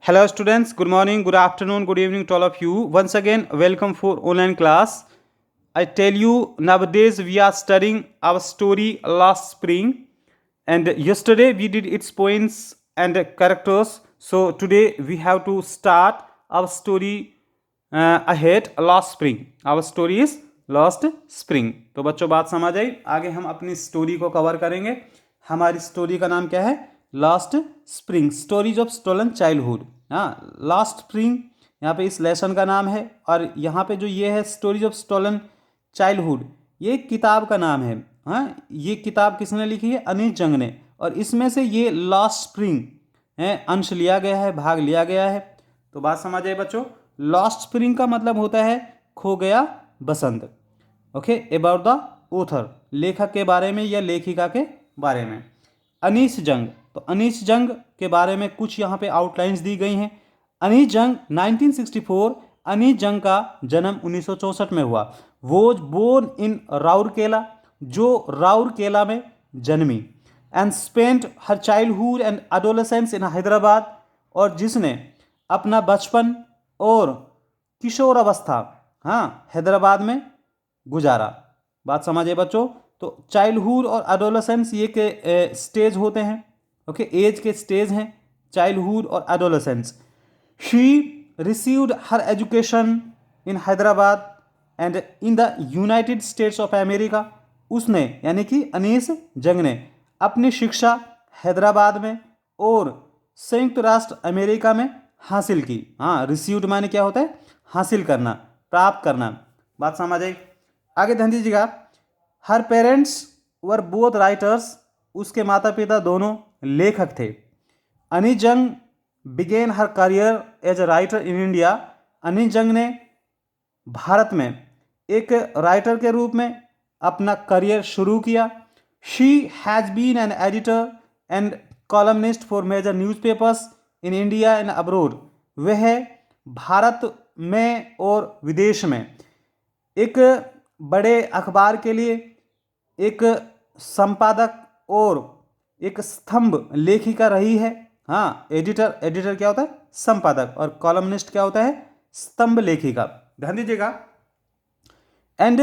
Hello students, good morning, good afternoon, good evening to all of you. Once again, welcome for online class. I tell you, nowadays we are studying our story last spring, and yesterday we did its points and characters. So today we have to start our story ahead last spring. Our story is last spring. तो बच्चों बात समझ आई। आगे हम अपनी story को cover करेंगे। हमारी स्टोरी का नाम क्या है? Last spring, stories of stolen childhood. हाँ, लास्ट स्प्रिंग यहाँ पे इस लेसन का नाम है। और यहाँ पे जो ये है स्टोरीज ऑफ स्टोलन चाइल्डहुड, ये एक किताब का नाम है। हाँ, ये किताब किसने लिखी है? अनीश जंग ने। और इसमें से ये लास्ट स्प्रिंग है अंश लिया गया है, भाग लिया गया है। तो बात समझ आए बच्चों। लास्ट स्प्रिंग का मतलब होता है खो गया बसंत। ओके, अबाउट द ऑथर, लेखक के बारे में या लेखिका के बारे में। अनीश जंग, तो अनीश जंग के बारे में कुछ यहाँ पे आउटलाइंस दी गई हैं। अनीश जंग 1964, अनीश जंग का जन्म 1964 में हुआ। वॉज बोर्न इन राउरकेला, जो राउरकेला में जन्मी। And spent her childhood and adolescence in Hyderabad, और जिसने अपना बचपन और किशोर अवस्था, हाँ, हैदराबाद में गुजारा। बात समझे बच्चों। तो चाइल्डहुड और एडोलेसेंस ये के स्टेज होते हैं। ओके, एज के स्टेज हैं चाइल्डहुड और adolescence. She received her education in Hyderabad and in the United states of America. उसने यानी कि अनीस जंग ने अपनी शिक्षा हैदराबाद में और संयुक्त राष्ट्र अमेरिका में हासिल की। हाँ, रिसीव्ड माने क्या होता है? हासिल करना, प्राप्त करना। बात समझ आई। आगे ध्यान दीजिएगा। Her parents were both writers, उसके माता पिता दोनों लेखक थे। Anees Jung began her career as a writer in India. Anees Jung ने भारत में एक राइटर के रूप में अपना करियर शुरू किया। She has been an editor and columnist for major newspapers in India and abroad. वह भारत में और विदेश में एक बड़े अखबार के लिए एक संपादक और एक स्तंभ लेखिका रही है। हाँ, एडिटर, एडिटर क्या होता है? संपादक। और कॉलमनिस्ट क्या होता है? स्तंभ लेखिका। ध्यान दीजिएगा। And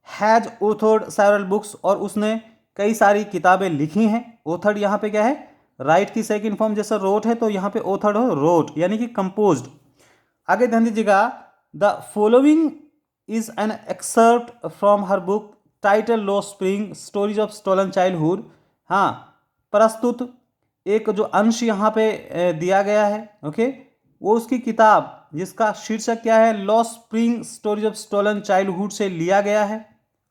has authored several books, और उसने कई सारी किताबें लिखी हैं। ऑथर्ड यहाँ पे क्या है? राइट की सेकंड फॉर्म, जैसा रोट है तो यहाँ पे ऑथर्ड हो रोट, यानी कि कंपोज्ड। आगे ध्यान दीजिएगा। The following is an excerpt from her book title लॉ spring stories of stolen childhood. हाँ, प्रस्तुत एक जो अंश यहाँ पे दिया गया है, ओके, वो उसकी किताब जिसका शीर्षक क्या है? लॉ spring stories of stolen childhood से लिया गया है।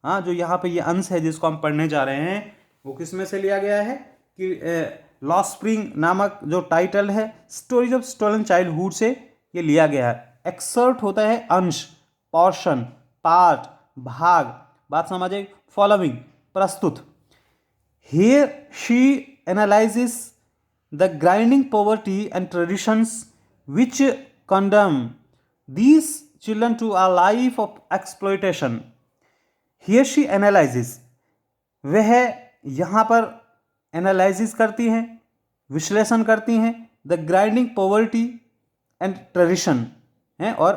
हाँ, जो यहाँ पे ये अंश है जिसको हम पढ़ने जा रहे हैं, वो किस में से लिया गया है? कि लॉ स्प्रिंग नामक जो टाइटल है स्टोरीज ऑफ स्टोलन चाइल्डहुड से ये लिया गया है। एक्सर्ट होता है अंश, पोर्शन, पार्ट, भाग। बात समझे। फॉलोइंग, प्रस्तुत। Here she analyses the grinding poverty and traditions which condemn these children to a life of exploitation. Here she analyzes, वह यहाँ पर एनालिसिस करती हैं, विश्लेषण करती हैं। The grinding poverty and tradition हैं, और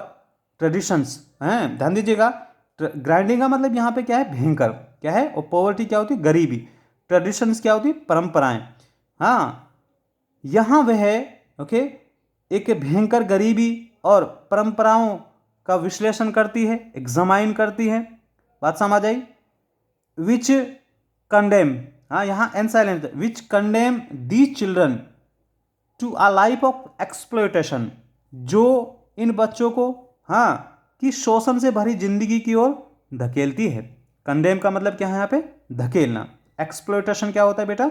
ट्रेडिशंस हैं। ध्यान दीजिएगा। ग्राइंडिंग का मतलब यहाँ पे क्या है? भयंकर। क्या है? और पॉवर्टी क्या होती है? गरीबी। ट्रेडिशंस क्या होती है? परंपराएं। हाँ, यहाँ वह ओके एक भयंकर गरीबी और परंपराओं का विश्लेषण करती है, एग्जामाइन करती है। बात समझ आई। विच कंडेम, हाँ, यहाँ an silent, which condemn these children to a life of exploitation, जो इन बच्चों को, हाँ, कि शोषण से भरी जिंदगी की ओर धकेलती है। कंडेम का मतलब क्या है यहाँ पे? धकेलना। एक्सप्लॉयटेशन क्या होता है बेटा?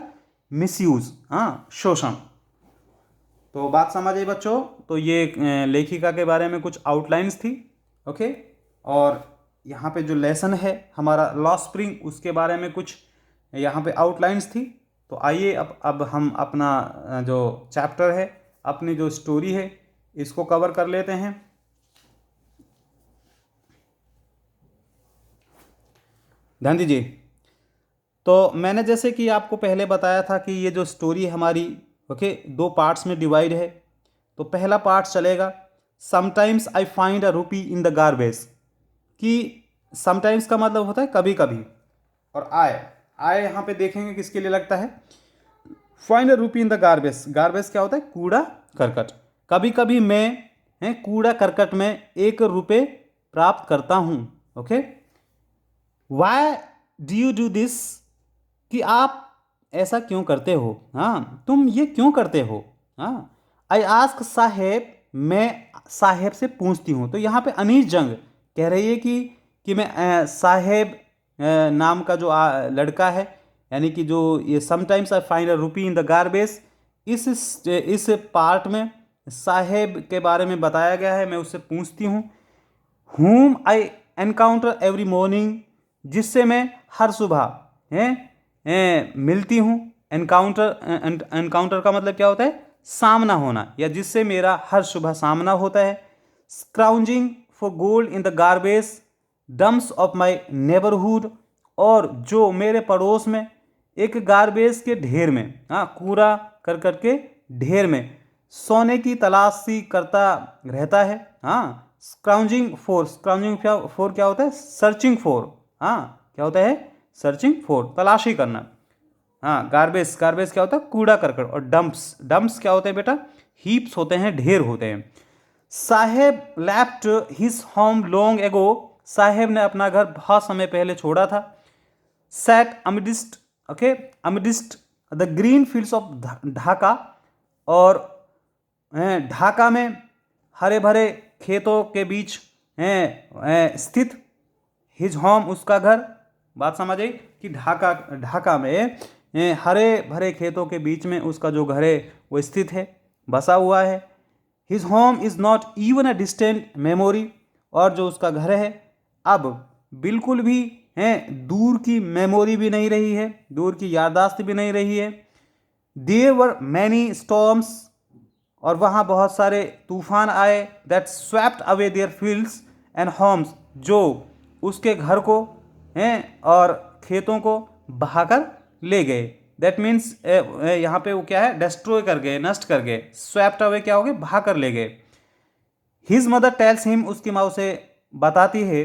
मिसयूज, हाँ, शोषण। तो बात समझ आई बच्चों। तो ये लेखिका के बारे में कुछ आउटलाइंस थी। ओके, और यहाँ पे जो लेसन है हमारा लॉ स्प्रिंग, उसके बारे में कुछ यहाँ पे आउटलाइंस थी। तो आइए अब हम अपना जो चैप्टर है, अपनी जो स्टोरी है, इसको कवर कर लेते हैं। ध्यान दीजिए। तो मैंने जैसे कि आपको पहले बताया था कि ये जो स्टोरी हमारी, ओके, दो पार्ट्स में डिवाइड है। तो पहला पार्ट चलेगा समटाइम्स आई फाइंड अ रूपी इन द गार्बेज, कि समटाइम्स का मतलब होता है कभी कभी, और आय यहाँ पे देखेंगे किसके लिए लगता है, फाइंड अ रूपी इन द गार्बेज। गार्बेज क्या होता है, कूड़ा करकट। कभी कभी मैं कूड़ा करकट में 1 रुपये प्राप्त करता हूँ। Okay, why do you do this, कि आप ऐसा क्यों करते हो, हाँ तुम ये क्यों करते हो। हाँ, आई आस्क साहेब, मैं साहेब से पूछती हूँ। तो यहाँ पे अनीस जंग कह रही है कि मैं साहेब नाम का जो लड़का है, यानी कि जो ये समटाइम्स आई फाइंड अ रूपी इन द गार्बेज, इस पार्ट में साहेब के बारे में बताया गया है। मैं उससे पूछती हूँ। whom आई एनकाउंटर एवरी मॉर्निंग, जिससे मैं हर सुबह मिलती हूँ। एनकाउंटर का मतलब क्या होता है, सामना होना, या जिससे मेरा हर सुबह सामना होता है। Scrounging for gold in the garbage dumps of my neighbourhood, और जो मेरे पड़ोस में एक गार्बेज के ढेर में, हाँ कूड़ा करकट के ढेर में सोने की तलाशी करता रहता है। हाँ, स्क्राउंजिंग फॉर क्या होता है, सर्चिंग फॉर। हाँ, क्या होता है, सर्चिंग फॉर, तलाशी करना। हाँ, गार्बेज क्या होता है, कूड़ा करकट। और डंप्स क्या होते हैं बेटा, हीप्स होते हैं, ढेर होते हैं। Saheb left his home long ago, Saheb ने अपना घर बहुत समय पहले छोड़ा था। Sat amidst, okay, amidst the green fields of Dhaka, और ढाका में हरे भरे खेतों के बीच स्थित। हिज होम, उसका घर। बात समझ आई कि ढाका में हरे भरे खेतों के बीच में उसका जो घर है वो स्थित है, बसा हुआ है। His home is not even a distant memory, और जो उसका घर है अब बिल्कुल भी दूर की मेमोरी भी नहीं रही है, दूर की याददाश्त भी नहीं रही है। देयर वर मैनी स्टॉर्म्स, और वहाँ बहुत सारे तूफान आए। That swept away their fields and homes, जो उसके घर को और खेतों को बहाकर ले गए। दैट मीन्स यहाँ पे वो क्या है, डिस्ट्रॉय कर गए, नष्ट कर गए। स्वेप्ट अवे क्या हो गए, बहा कर ले गए। हिज मदर टेल्स हिम, उसकी माँ उसे बताती है,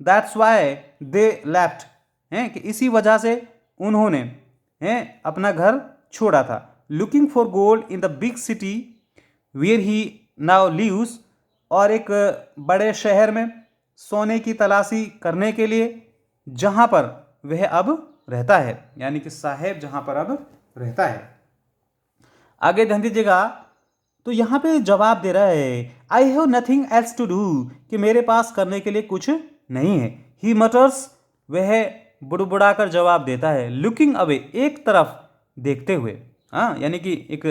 दैट्स वाई दे लेफ्ट, कि इसी वजह से उन्होंने अपना घर छोड़ा था। Looking for gold in the big city where he now lives, और एक बड़े शहर में सोने की तलाशी करने के लिए जहाँ पर वह अब रहता है, यानी कि साहेब जहाँ पर अब रहता है। आगे ध्यान दीजिएगा, तो यहाँ पे जवाब दे रहा है, I have nothing else to do, कि मेरे पास करने के लिए कुछ नहीं है। ही मटर्स, वह बुड़बुड़ा कर जवाब देता है। लुकिंग अवे, एक तरफ देखते हुए, हाँ यानी कि एक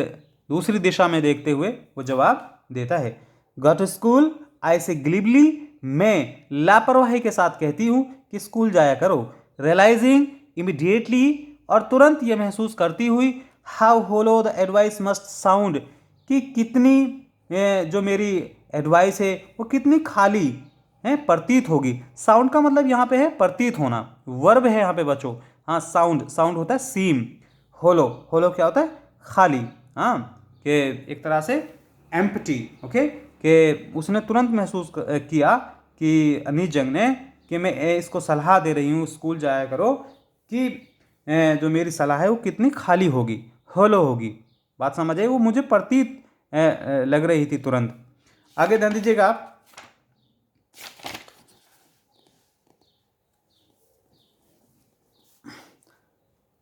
दूसरी दिशा में देखते हुए वो जवाब देता है। गो टू स्कूल, आई से ग्लिबली, मैं लापरवाही के साथ कहती हूँ कि स्कूल जाया करो। रियलाइजिंग इमिडिएटली, और तुरंत ये महसूस करती हुई, how hollow the advice must sound, कि कितनी जो मेरी एडवाइस है वो कितनी खाली है प्रतीत होगी। साउंड का मतलब यहाँ पे है प्रतीत होना, वर्ब है यहाँ पे बच्चों। हाँ, साउंड होता है सीम। होलो क्या होता है, खाली। हाँ, कि एक तरह से एम्प्टी। ओके, कि उसने तुरंत महसूस किया कि अनीस जंग ने, कि मैं इसको सलाह दे रही हूँ स्कूल जाया करो, कि जो मेरी सलाह है वो कितनी खाली होगी, होलो होगी। बात समझ आई, वो मुझे प्रतीत लग रही थी तुरंत। आगे ध्यान दीजिएगा,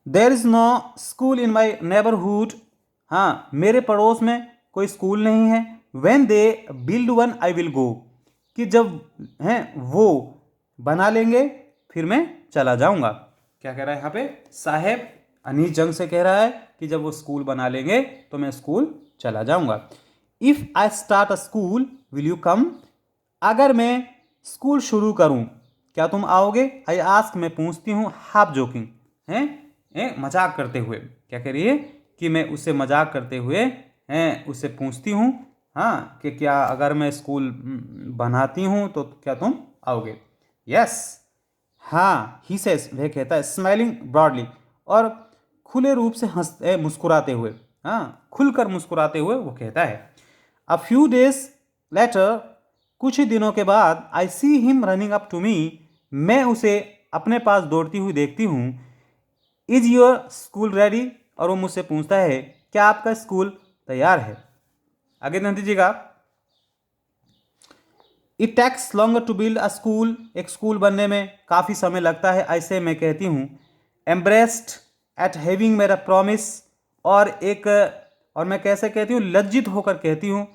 there is no school in my neighbourhood, हाँ मेरे पड़ोस में कोई स्कूल नहीं है। When they build one I will go, कि जब वो बना लेंगे फिर मैं चला जाऊंगा। क्या कह रहा है यहाँ पे, साहेब अनीस जंग से कह रहा है कि जब वो स्कूल बना लेंगे तो मैं स्कूल चला जाऊंगा। If I start a school will you come, अगर मैं स्कूल शुरू करूं क्या तुम आओगे। आई आस्क, मैं पूछती हूँ, हाफ जोकिंग, मजाक करते हुए। क्या कह रही है कि मैं उससे मजाक करते हुए उससे पूछती हूँ, हाँ कि क्या अगर मैं स्कूल बनाती हूँ तो क्या तुम आओगे। यस, हाँ, ही सेज, वह कहता है, स्माइलिंग ब्रॉडली, और खुले रूप से मुस्कुराते हुए, हाँ खुलकर मुस्कुराते हुए वो कहता है। अ फ्यू डेज लेटर, कुछ ही दिनों के बाद, I see him running up to me, मैं उसे अपने पास दौड़ती हुई देखती हूँ। इज योर स्कूल रेडी, और वो मुझसे पूछता है क्या आपका स्कूल तैयार है। आगे ध्यान दीजिएगा। It takes longer to build a school, एक स्कूल बनने में काफ़ी समय लगता है, ऐसे मैं कहती हूँ। एम्ब्रेस्ड एट हैविंग मेरा प्रॉमिस, और मैं कैसे कहती हूँ, लज्जित होकर कहती हूँ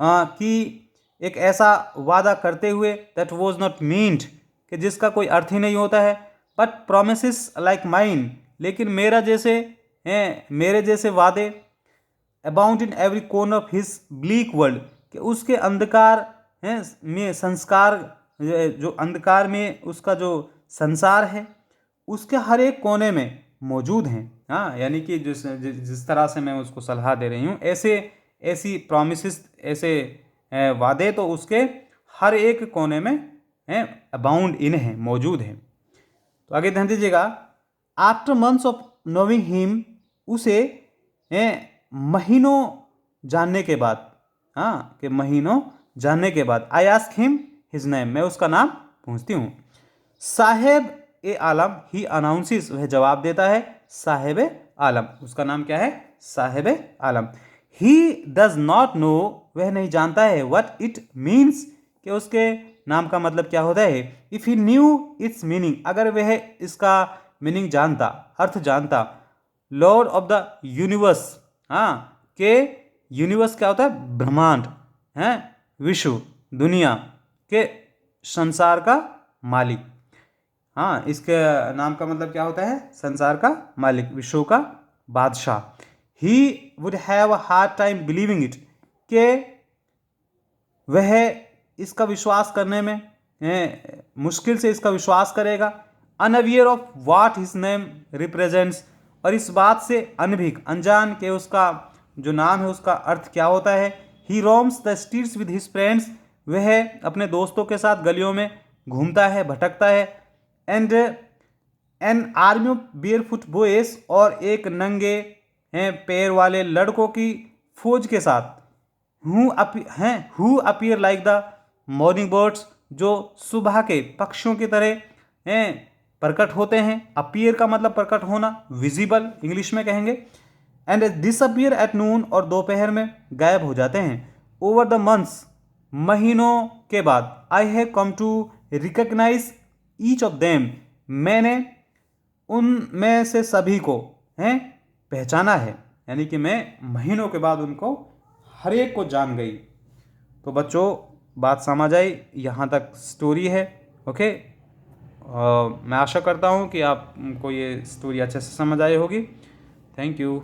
कि एक ऐसा वादा करते हुए, दैट वॉज नॉट मीन्ड, कि जिसका कोई अर्थ ही नहीं होता है। बट प्रोमिस लाइक माइन, लेकिन मेरे जैसे वादे, abound in every corner of his bleak world, कि उसके अंधकार में संस्कार, जो अंधकार में उसका जो संसार है, उसके हर एक कोने में मौजूद हैं। हाँ, यानी कि जिस तरह से मैं उसको सलाह दे रही हूँ, ऐसी प्रॉमिसेस, ऐसे वादे तो उसके हर एक कोने में हैं, अबाउंड इन है, मौजूद हैं। तो आगे ध्यान दीजिएगा। After months of knowing him, उसे महीनों जानने के बाद, हाँ, कि महीनों जानने के बाद, I ask him his name, मैं उसका नाम पूछती हूँ। साहेब ए आलम, ही अनाउंसिस, वह जवाब देता है, साहेब आलम, उसका नाम क्या है, साहेब आलम। ही डज नॉट नो, वह नहीं जानता है, व्हाट इट मीन्स, कि उसके नाम का मतलब क्या होता है। If he new it's meaning, अगर वह इसका मीनिंग जानता, अर्थ जानता। लॉर्ड ऑफ द यूनिवर्स, हाँ, के यूनिवर्स क्या होता है, ब्रह्मांड, हैं, विश्व, दुनिया के, संसार का मालिक। हाँ, इसके नाम का मतलब क्या होता है, संसार का मालिक, विश्व का बादशाह। He would have a hard time believing it, के वह इसका विश्वास करने में मुश्किल से इसका विश्वास करेगा। Unaware of what his name represents, और इस बात से अनभिज्ञ, अनजान, के उसका जो नाम है उसका अर्थ क्या होता है। He roams the streets with his friends, वह अपने दोस्तों के साथ गलियों में घूमता है, भटकता है। And an army of barefoot boys, और एक नंगे पैर वाले लड़कों की फौज के साथ। Who appear like the morning birds, जो सुबह के पक्षियों की तरह प्रकट होते हैं। अपीयर का मतलब प्रकट होना, विजिबल इंग्लिश में कहेंगे। एंड डिसअपीयर एट नून, और दोपहर में गायब हो जाते हैं। ओवर द मंथ्स, महीनों के बाद। I have come to recognise each of them, मैंने उनमें से सभी को पहचाना है, यानी कि मैं महीनों के बाद उनको हर एक को जान गई। तो बच्चों, बात समझ आई, यहाँ तक स्टोरी है। ओके, मैं आशा करता हूँ कि आपको ये स्टोरी अच्छे से समझ आई होगी। Thank you.